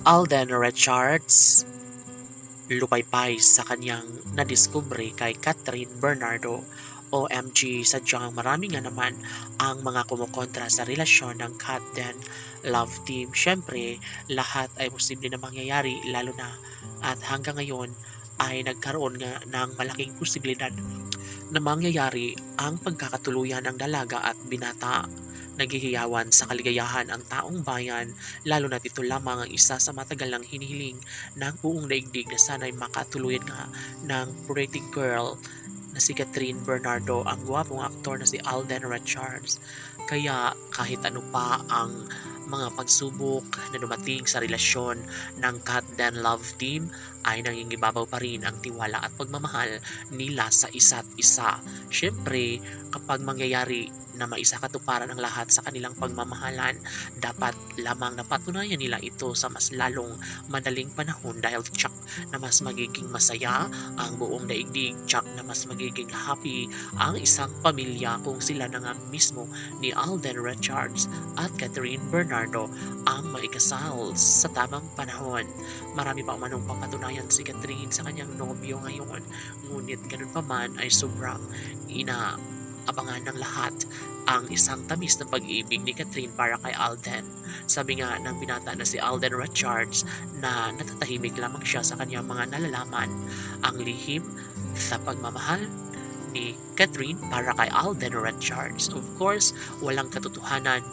Alden Richards lupaypay sa kanyang nadiskubre kay Catherine Bernardo. OMG, sadyang marami nga naman ang mga kumukontra sa relasyon ng Kat Den Love Team. Siyempre, lahat ay posible na mangyayari lalo na at hanggang ngayon ay nagkaroon nga ng malaking posibilidad na mangyayari ang pagkakatuluyan ng dalaga at binata. Naghihiyawan sa kaligayahan ang taong bayan, lalo na ito lamang ang isa sa matagal ng hinihiling ng buong daigdig na sana'y makatuluyan nga ng pretty girl na si Catherine Bernardo, ang gwapong aktor na si Alden Richards. Kaya kahit ano pa ang mga pagsubok na dumating sa relasyon ng Kat Den Love Team ay nangingibabaw pa rin ang tiwala at pagmamahal nila sa isa't isa. Siyempre, kapag mangyayari na maisakatuparan ang lahat sa kanilang pagmamahalan, dapat lamang napatunayan nila ito sa mas lalong madaling panahon dahil tsak na mas magiging masaya ang buong daigdig, tsak na mas magiging happy ang isang pamilya kung sila na nga mismo ni Alden Richards at Catherine Bernardo ang maikasal sa tamang panahon. Marami pa umanong papatunayan si Catherine sa kanyang nobyo ngayon, ngunit ganun pa man ay sobrang inaabangan ng lahat ang isang tamis na pag-ibig ni Catherine para kay Alden. Sabi nga ng binata na si Alden Richards na natatahimik lamang siya sa kanyang mga nalalaman ang lihim sa pagmamahal ni Catherine para kay Alden Richards. Of course, walang katotohanan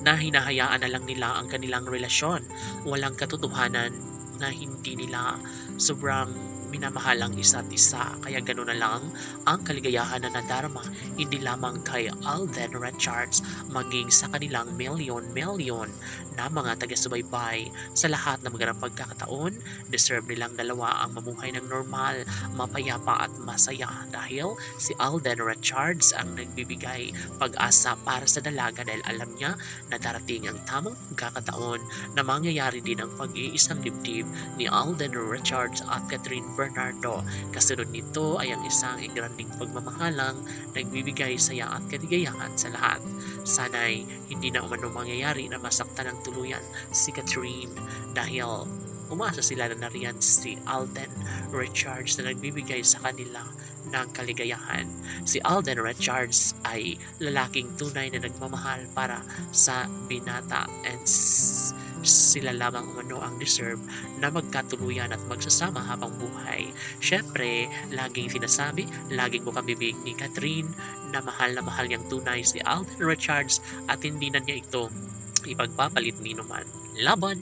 na hinahayaan na lang nila ang kanilang relasyon. Walang katotohanan na hindi nila sobrang minamahal ang isa't isa. Kaya gano'n na lang ang kaligayahan na nadarama hindi lamang kay Alden Richards maging sa kanilang milyon-milyon na mga taga-subaybay. Sa lahat ng magandang pagkakataon, deserve nilang dalawa ang mamuhay ng normal, mapayapa at masaya dahil si Alden Richards ang nagbibigay pag-asa para sa dalaga dahil alam niya na darating ang tamang pagkakataon na mangyayari din ang pag-iisang dibdib ni Alden Richards at Catherine Bernardo. Kasunod nito ay ang isang igranding pagmamahalang nagbibigay saya at kaligayahan sa lahat. Sana'y hindi na umano mangyayari na masaktan ng tuluyan si Catherine dahil umasa sila na nariyan si Alden Richards na nagbibigay sa kanila ng kaligayahan. Si Alden Richards ay lalaking tunay na nagmamahal para sa binata and sila lamang umano ang deserve na magkatuluyan at magsasama habang buhay. Syempre, laging sinasabi, laging bukang bibig ni Catherine na mahal niyang tunay si Alden Richards at hindi na niya ito ipagpapalit ni numan. Laban!